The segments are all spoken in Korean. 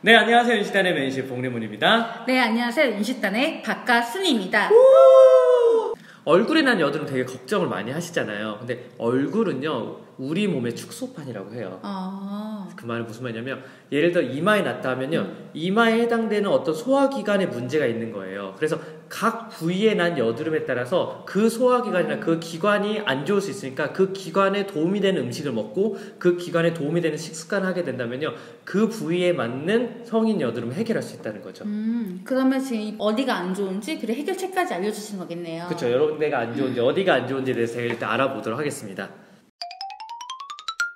네, 안녕하세요. 윤식단의 매니저 봉래문입니다. 네, 안녕하세요. 윤식단의 박가순입니다. 얼굴에 난 여드름 되게 걱정을 많이 하시잖아요. 근데 얼굴은요, 우리 몸의 축소판이라고 해요. 그 말은 무슨 말이냐면, 예를 들어 이마에 났다 하면요, 이마에 해당되는 어떤 소화기관에 문제가 있는 거예요. 그래서 각 부위에 난 여드름에 따라서 그 소화기관이나 그 기관이 안 좋을 수 있으니까 그 기관에 도움이 되는 음식을 먹고 그 기관에 도움이 되는 식습관을 하게 된다면요, 그 부위에 맞는 성인 여드름을 해결할 수 있다는 거죠. 그러면 지금 어디가 안 좋은지 그리고 해결책까지 알려주시는 거겠네요. 그렇죠. 여러 군데가 안 좋은지 어디가 안 좋은지에 대해서 제가 일단 알아보도록 하겠습니다.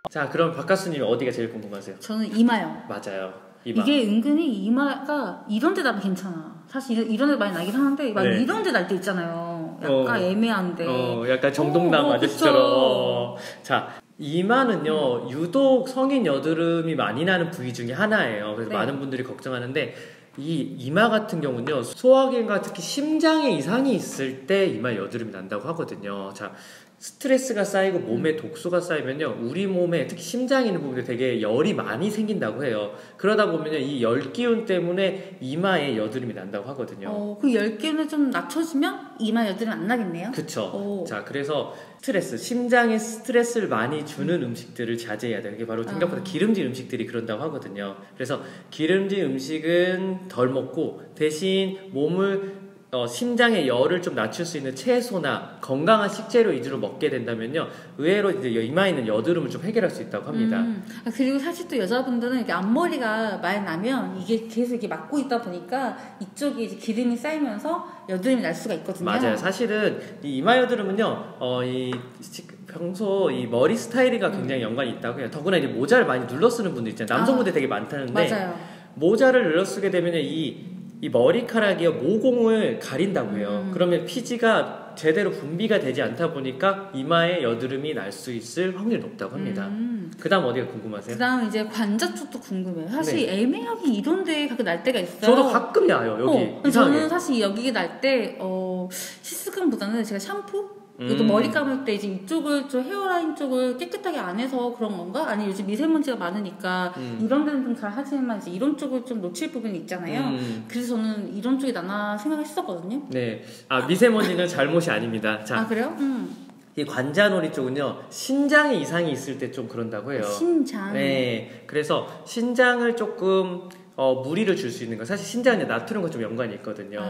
자, 그럼 박가수님 어디가 제일 궁금하세요? 저는 이마요. 맞아요. 이마. 이게 은근히 이마가 이런 데 나면 괜찮아. 사실 이런 데 많이 나긴 하는데 막 네. 이런 데 날 때 있잖아요. 약간 애매한데. 약간 정동남 아저씨처럼. 자, 이마는요, 유독 성인 여드름이 많이 나는 부위 중에 하나예요. 그래서 네. 많은 분들이 걱정하는데, 이 이마 같은 경우는요, 소화기관과 특히 심장에 이상이 있을 때 이마 여드름이 난다고 하거든요. 자, 스트레스가 쌓이고 몸에 독소가 쌓이면요, 우리 몸에 특히 심장에 있는 부분에 되게 열이 많이 생긴다고 해요. 그러다 보면요, 이 열 기운 때문에 이마에 여드름이 난다고 하거든요. 그 열 기운을 좀 낮춰주면 이마 여드름 안 나겠네요. 그쵸. 자, 그래서 스트레스, 심장에 스트레스를 많이 주는 음식들을 자제해야 돼요. 이게 바로 생각보다 기름진 음식들이 그런다고 하거든요. 그래서 기름진 음식은 덜 먹고 대신 몸을 심장의 열을 좀 낮출 수 있는 채소나 건강한 식재료 위주로 먹게 된다면요, 의외로 이제 이마에 있는 여드름을 좀 해결할 수 있다고 합니다. 그리고 사실 또 여자분들은 이렇게 앞머리가 많이 나면 이게 계속 이렇게 막고 있다 보니까 이쪽에 이제 기름이 쌓이면서 여드름이 날 수가 있거든요. 맞아요. 사실은 이 이마 여드름은요, 평소 이 머리 스타일과 굉장히 연관이 있다고 해요. 더구나 이제 모자를 많이 눌러 쓰는 분들 있잖아요. 남성분들 되게 많다는데, 맞아요. 모자를 눌러 쓰게 되면 이 머리카락이요, 모공을 가린다고 해요. 그러면 피지가 제대로 분비가 되지 않다 보니까 이마에 여드름이 날 수 있을 확률이 높다고 합니다. 그 다음 어디가 궁금하세요? 그 다음 이제 관자 쪽도 궁금해요. 사실 네. 애매하게 이런 데 가끔 날 때가 있어요. 저도 가끔 나요, 여기. 저는 사실 여기 날 때 시스kam보다는 제가 샴푸? 또 머리 감을 때 이제 이쪽을 좀 헤어라인 쪽을 깨끗하게 안 해서 그런 건가? 아니 요즘 미세먼지가 많으니까 이런 데는 좀 잘 하지만 이제 이런 쪽을 좀 놓칠 부분이 있잖아요. 그래서 저는 이런 쪽이 나나 생각했었거든요. 네. 미세먼지는 잘못이 아닙니다. 자, 그래요? 이 관자놀이 쪽은요, 신장에 이상이 있을 때 좀 그런다고 해요. 신장. 네. 그래서 신장을 조금 무리를 줄 수 있는 거, 사실 신장에 나트륨과 좀 연관이 있거든요.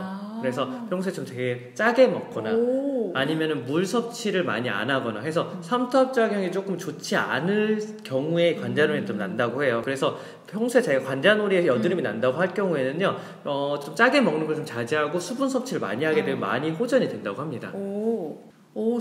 그래서 평소에 좀 되게 짜게 먹거나 아니면은 물 섭취를 많이 안 하거나 해서 삼투압작용이 조금 좋지 않을 경우에 관자놀이 좀 난다고 해요. 그래서 평소에 제가 관자놀이에 여드름이 난다고 할 경우에는요, 좀 짜게 먹는 걸 좀 자제하고 수분 섭취를 많이 하게 되면 많이 호전이 된다고 합니다.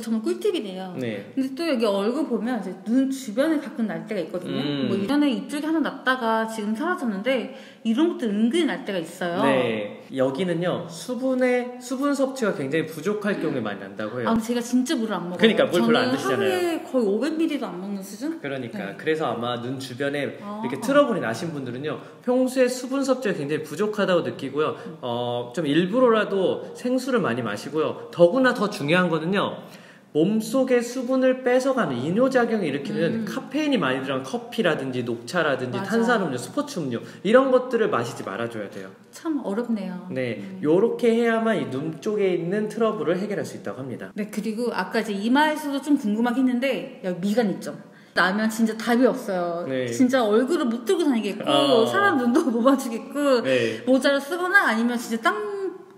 정말 꿀팁이네요. 네. 근데 또 여기 얼굴 보면 이제 눈 주변에 가끔 날 때가 있거든요. 뭐 이전에 이쪽에 하나 났다가 지금 사라졌는데 이런 것도 은근히 날 때가 있어요. 네. 여기는요, 수분 섭취가 굉장히 부족할 경우에 많이 난다고 해요. 제가 진짜 물을 안 먹어요. 그러니까 물 별로 안 드시잖아요. 저는 하루에 거의 500ml도 안 먹는 수준? 그러니까. 네. 그래서 아마 눈 주변에 이렇게 트러블이 나신 분들은요, 평소에 수분 섭취가 굉장히 부족하다고 느끼고요, 좀 일부러라도 생수를 많이 마시고요, 더구나 더 중요한 거는요, 몸속에 수분을 뺏어가는 이뇨작용을 일으키는 카페인이 많이 들어간 커피라든지 녹차라든지 탄산음료, 스포츠 음료 이런 것들을 마시지 말아줘야 돼요. 참 어렵네요. 네, 요렇게 해야만 이 눈 쪽에 있는 트러블을 해결할 수 있다고 합니다. 네, 그리고 아까 이제 이마에서도 좀 궁금하긴 했는데 여기 미간 있죠? 나면 진짜 답이 없어요. 네. 진짜 얼굴을 못 들고 다니겠고 사람 눈도 못 마주겠고 네. 모자를 쓰거나 아니면 진짜 딱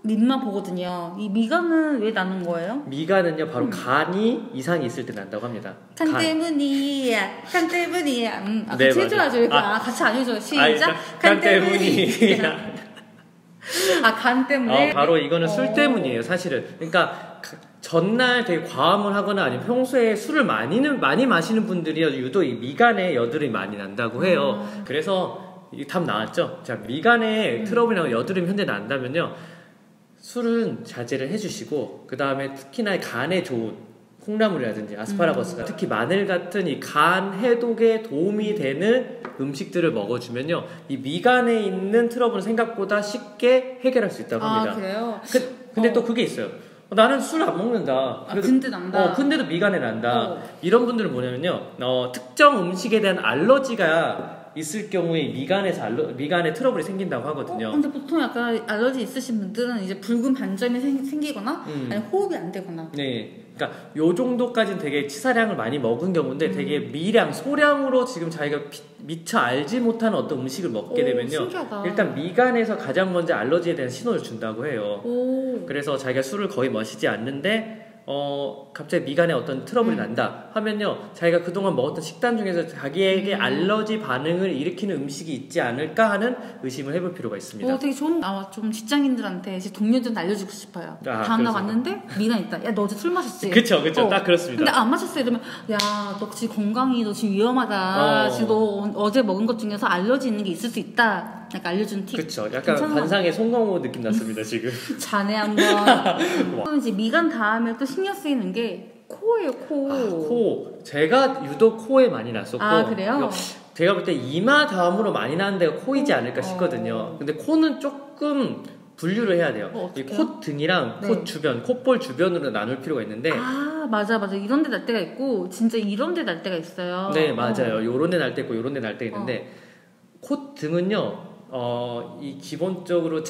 립만 보거든요. 이 미간은 왜 나는 거예요? 미간은요, 바로 간이 이상이 있을 때 난다고 합니다. 간 때문이야. 간 때문이야. 네, 같이 해줘야죠. 이거. 같이 안 해줘요. 시작. 간 때문이야. 간 때문에? 바로 이거는 술 때문이에요, 사실은. 그러니까 전날 되게 과음을 하거나 아니면 평소에 술을 많이 마시는 분들이 유독 이 미간에 여드름이 많이 난다고 해요. 그래서 이 답 나왔죠? 자, 미간에 트러블이 나고 여드름이 현재 난다면요, 술은 자제를 해주시고, 그 다음에 특히나 간에 좋은 콩나물이라든지 아스파라거스가 특히 마늘 같은 이 간 해독에 도움이 되는 음식들을 먹어주면요, 이 미간에 있는 트러블은 생각보다 쉽게 해결할 수 있다고 합니다. 그래요? 근데 또 그게 있어요. 나는 술 안 먹는다. 근데 난다. 근데도 미간에 난다. 이런 분들은 뭐냐면요, 특정 음식에 대한 알러지가 있을 경우에 미간에 트러블이 생긴다고 하거든요. 근데 보통 약간 알러지 있으신 분들은 이제 붉은 반점이 생기거나 아니면 호흡이 안 되거나. 네. 그러니까 요 정도까지는 되게 치사량을 많이 먹은 경우인데 되게 미량, 소량으로 지금 자기가 미처 알지 못하는 어떤 음식을 먹게 되면요. 신기하다. 일단 미간에서 가장 먼저 알러지에 대한 신호를 준다고 해요. 그래서 자기가 술을 거의 마시지 않는데 갑자기 미간에 어떤 트러블이 난다 하면요, 자기가 그동안 먹었던 식단 중에서 자기에게 알러지 반응을 일으키는 음식이 있지 않을까 하는 의심을 해볼 필요가 있습니다. 되게 좋은, 좀 직장인들한테 제 동료들한테 알려주고 싶어요. 다음날 왔는데 미간 있다. 야, 너 어제 술 마셨지? 그쵸. 딱 그렇습니다. 근데 안 마셨어. 이러면 야, 너 지금 건강이 너 지금 위험하다. 지금 너 어제 먹은 것 중에서 알러지 있는 게 있을 수 있다. 약간 알려준 팁. 그쵸. 약간 관상의 송강호 느낌 났습니다 지금. 자네 한번. 그럼 이제 미간 다음에 또 신경 쓰이는 게 코예요, 코. 코. 제가 유독 코에 많이 났었고. 그래요? 제가 볼 때 이마 다음으로 많이 나는 데가 코이지 않을까 싶거든요. 근데 코는 조금 분류를 해야 돼요. 이 콧등이랑 콧 주변, 콧볼 주변으로 나눌 필요가 있는데. 맞아. 이런 데 날 때가 있고 진짜 이런 데 날 때가 있어요. 네, 맞아요. 요런 데 날 때 있고 요런 데 날 때 있는데 콧등은요. 이 기본적으로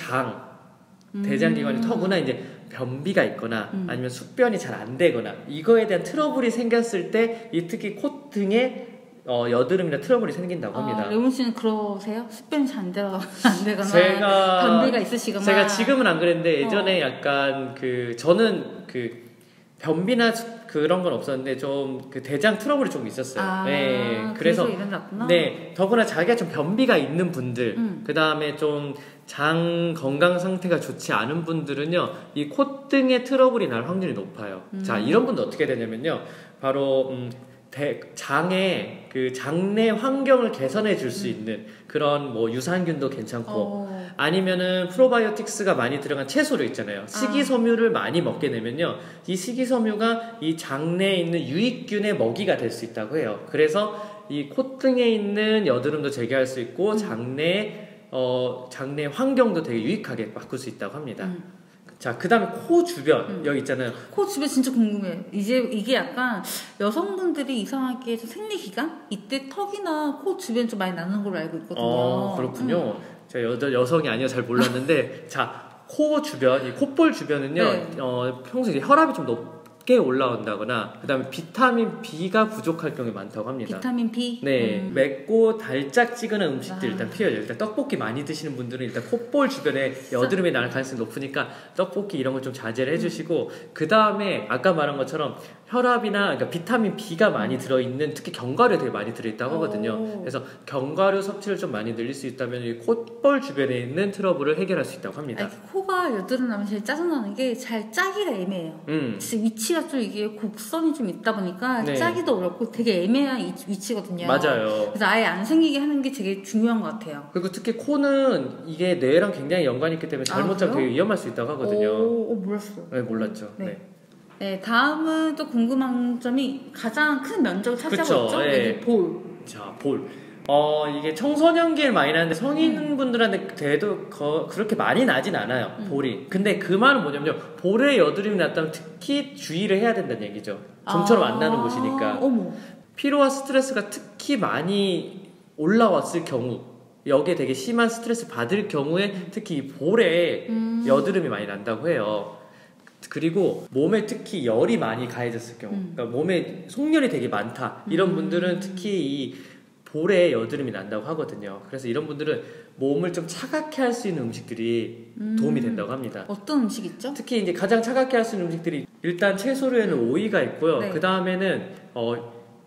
대장기관이 터구나 이제 변비가 있거나 아니면 숙변이 잘 안 되거나 이거에 대한 트러블이 생겼을 때 이 특히 콧등에 여드름이나 트러블이 생긴다고 합니다. 레몬 씨는 그러세요? 숙변이 잘 안 되거나 변비가 있으시거나. 제가 지금은 안 그랬는데 예전에 약간 저는 변비나 그런 건 없었는데 좀 대장 트러블이 좀 있었어요. 네, 그래서 일어났구나. 네, 더구나 자기가 좀 변비가 있는 분들, 그 다음에 좀 장 건강 상태가 좋지 않은 분들은요, 이 콧등에 트러블이 날 확률이 높아요. 자, 이런 분들 어떻게 되냐면요, 바로 장의 장내 환경을 개선해 줄 수 있는 그런 유산균도 괜찮고 아니면은 프로바이오틱스가 많이 들어간 채소류 있잖아요. 식이섬유를 많이 먹게 되면요, 이 식이섬유가 이 장내에 있는 유익균의 먹이가 될 수 있다고 해요. 그래서 이 콧등에 있는 여드름도 제거할 수 있고 장내 환경도 되게 유익하게 바꿀 수 있다고 합니다. 자, 그 다음에 코 주변, 여기 있잖아요. 코 주변 진짜 궁금해. 이게 약간 여성분들이 이상하게 생리기간? 이때 턱이나 코 주변 좀 많이 나는 걸로 알고 있거든요. 그렇군요. 제가 여성이 아니라 잘 몰랐는데, 자, 코 주변, 이 콧볼 주변은요, 평소에 혈압이 좀 높게 올라온다거나, 그 다음에 비타민 B가 부족할 경우가 많다고 합니다. 비타민 B? 네, 맵고 달짝지근한 음식들 일단 피해요. 일단 떡볶이 많이 드시는 분들은 일단 콧볼 주변에 여드름이 날 가능성이 높으니까 떡볶이 이런 걸 좀 자제를 해주시고, 그 다음에 아까 말한 것처럼 혈압이나 그러니까 비타민 B가 많이 들어있는, 특히 견과류 되게 많이 들어있다고 하거든요. 그래서 견과류 섭취를 좀 많이 늘릴 수 있다면 이 콧볼 주변에 있는 트러블을 해결할 수 있다고 합니다. 코가 여드름 나면 제일 짜증나는 게 잘 짜기가 애매해요. 위치가 좀 이게 곡선이 좀 있다 보니까 짜기도 어렵고 되게 애매한 위치거든요. 맞아요. 그래서 아예 안 생기게 하는 게 되게 중요한 것 같아요. 그리고 특히 코는 이게 뇌랑 굉장히 연관이 있기 때문에 잘못 짜면 되게 위험할 수 있다고 하거든요. 몰랐어요. 네, 몰랐죠. 네, 다음은 또 궁금한 점이 가장 큰 면적을 차지하고 있죠. 네. 볼. 자, 볼. 이게 청소년기에 많이 나는데 성인분들한테 돼도 그렇게 많이 나진 않아요. 볼이. 근데 그 말은 뭐냐면요, 볼에 여드름이 났다면 특히 주의를 해야 된다는 얘기죠. 좀처럼 안 나는 곳이니까. 피로와 스트레스가 특히 많이 올라왔을 경우, 여기에 되게 심한 스트레스 받을 경우에 특히 이 볼에 여드름이 많이 난다고 해요. 그리고 몸에 특히 열이 많이 가해졌을 경우, 그러니까 몸에 속열이 되게 많다, 이런 분들은 특히 이 볼에 여드름이 난다고 하거든요. 그래서 이런 분들은 몸을 좀 차갑게 할 수 있는 음식들이 도움이 된다고 합니다. 어떤 음식 있죠? 특히 이제 가장 차갑게 할 수 있는 음식들이, 일단 채소류에는 오이가 있고요. 그 다음에는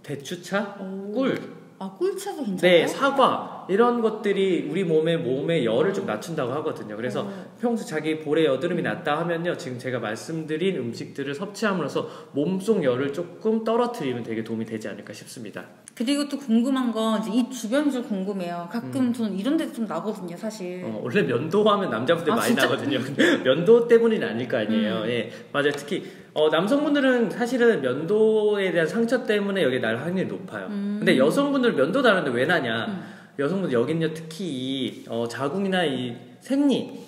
대추차, 꿀. 꿀차도 괜찮아요? 네, 사과 이런 것들이 우리 몸의 열을 좀 낮춘다고 하거든요. 그래서 평소 자기 볼에 여드름이 났다 하면요, 지금 제가 말씀드린 음식들을 섭취함으로써 몸속 열을 조금 떨어뜨리면 되게 도움이 되지 않을까 싶습니다. 그리고 또 궁금한 건 이제 입 주변이 좀 궁금해요. 가끔 저는 이런 데 좀 나거든요, 사실. 원래 면도하면 남자분들 많이 진짜? 나거든요. 근데 면도 때문은 아닐 거 아니에요. 예, 맞아요. 특히 남성분들은 사실은 면도에 대한 상처 때문에 여기 날 확률이 높아요. 근데 여성분들은 면도도 안 하는데 왜 나냐? 여성분들 여기는요, 특히 자궁이나 이 생리,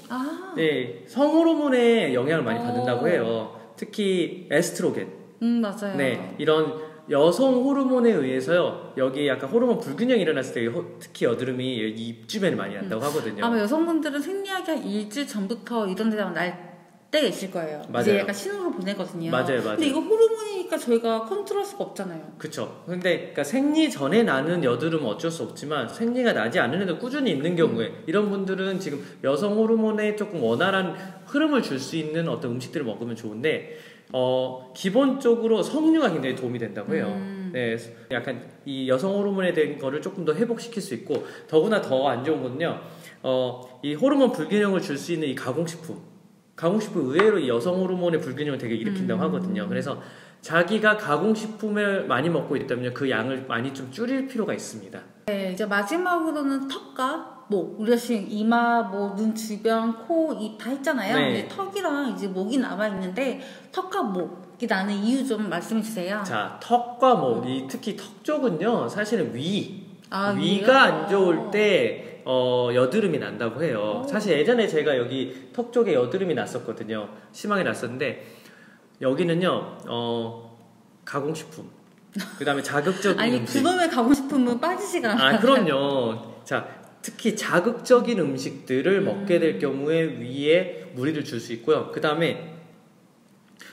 네, 성호르몬에 영향을 많이 받는다고 해요. 특히 에스트로겐. 맞아요. 네, 이런 여성 호르몬에 의해서요. 여기 약간 호르몬 불균형이 일어났을 때 특히 여드름이 입 주변에 많이 난다고 하거든요. 아마 여성분들은 생리하기 한 일주일 전부터 이런 데가 날 때가 있을 거예요. 맞아요. 이제 약간 신호를 보내거든요. 맞아요. 근데 이거 호르몬이니까 저희가 컨트롤할 수가 없잖아요. 그쵸. 근데 그러니까 생리 전에 나는 여드름은 어쩔 수 없지만 생리가 나지 않으려도 꾸준히 있는 경우에 이런 분들은 지금 여성 호르몬에 조금 원활한 흐름을 줄 수 있는 어떤 음식들을 먹으면 좋은데 기본적으로 석류가 굉장히 도움이 된다고 해요. 네, 약간 이 여성 호르몬에 대한 거를 조금 더 회복시킬 수 있고 더구나 더 안 좋은 거는요. 이 호르몬 불균형을 줄 수 있는 이 가공식품 의외로 이 여성 호르몬의 불균형을 되게 일으킨다고 하거든요. 그래서 자기가 가공식품을 많이 먹고 있다면 그 양을 많이 좀 줄일 필요가 있습니다. 네, 이제 마지막으로는 턱과 목, 우리가 지금 이마, 뭐 눈 주변, 코, 입 다 했잖아요. 네. 이제 턱이랑 이제 목이 남아 있는데 턱과 목이 나는 이유 좀 말씀해 주세요. 자, 턱과 목, 특히 턱 쪽은요, 사실은 위가 위요? 안 좋을 때 여드름이 난다고 해요. 사실 예전에 제가 여기 턱 쪽에 여드름이 났었거든요. 심하게 났었는데 여기는요, 가공식품. 그 다음에 자극적인 아니 음식. 그놈의 가공식품은 빠지지가 않아요. 그럼요. 자, 특히 자극적인 음식들을 먹게 될 경우에 위에 무리를 줄 수 있고요. 그 다음에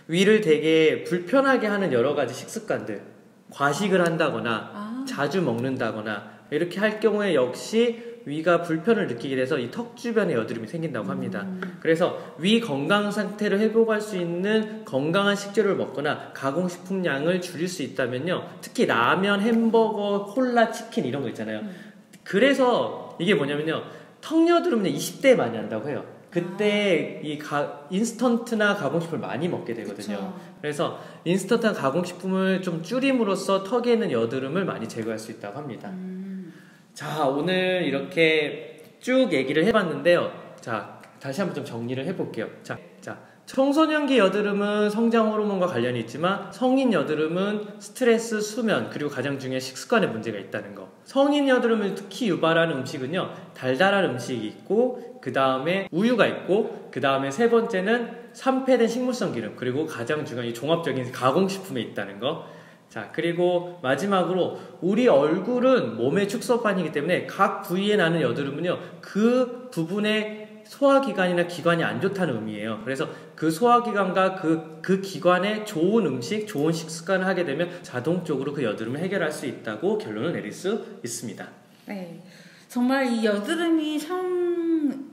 위를 되게 불편하게 하는 여러 가지 식습관들, 과식을 한다거나 자주 먹는다거나 이렇게 할 경우에 역시 위가 불편을 느끼게 돼서 이 턱 주변에 여드름이 생긴다고 합니다. 그래서 위 건강 상태를 회복할 수 있는 건강한 식재료를 먹거나 가공식품량을 줄일 수 있다면요. 특히 라면, 햄버거, 콜라, 치킨 이런 거 있잖아요. 그래서 이게 뭐냐면요. 턱 여드름은 20대에 많이 한다고 해요. 그때 이 인스턴트나 가공식품을 많이 먹게 되거든요. 그쵸. 그래서 인스턴트나 가공식품을 좀 줄임으로써 턱에 있는 여드름을 많이 제거할 수 있다고 합니다. 자, 오늘 이렇게 쭉 얘기를 해봤는데요. 자, 다시 한번 좀 정리를 해볼게요. 자, 청소년기 여드름은 성장 호르몬과 관련이 있지만 성인 여드름은 스트레스, 수면, 그리고 가장 중요한 식습관에 문제가 있다는 거. 성인 여드름을 특히 유발하는 음식은요, 달달한 음식이 있고, 그 다음에 우유가 있고, 그 다음에 세 번째는 산패된 식물성 기름, 그리고 가장 중요한 이 종합적인 가공식품에 있다는 거. 자, 그리고 마지막으로 우리 얼굴은 몸의 축소판이기 때문에 각 부위에 나는 여드름은요, 그 부분의 소화기관이나 기관이 안 좋다는 의미예요. 그래서 그 소화기관과 그 기관에 좋은 음식, 좋은 식습관을 하게 되면 자동적으로 그 여드름을 해결할 수 있다고 결론을 내릴 수 있습니다. 네, 정말 이 여드름이 참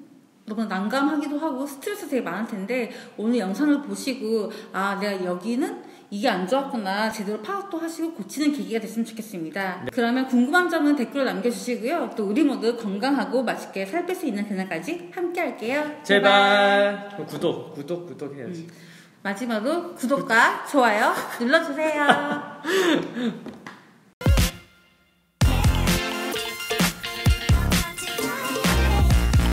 너무 난감하기도 하고 스트레스 되게 많을 텐데 오늘 영상을 보시고 내가 여기는 이게 안 좋았구나 제대로 파악도 하시고 고치는 계기가 됐으면 좋겠습니다. 네. 그러면 궁금한 점은 댓글로 남겨주시고요. 또 우리 모두 건강하고 맛있게 살 뺄 수 있는 그날까지 함께 할게요. 제발. 구독 해야지. 마지막으로 구독과 좋아요 눌러주세요.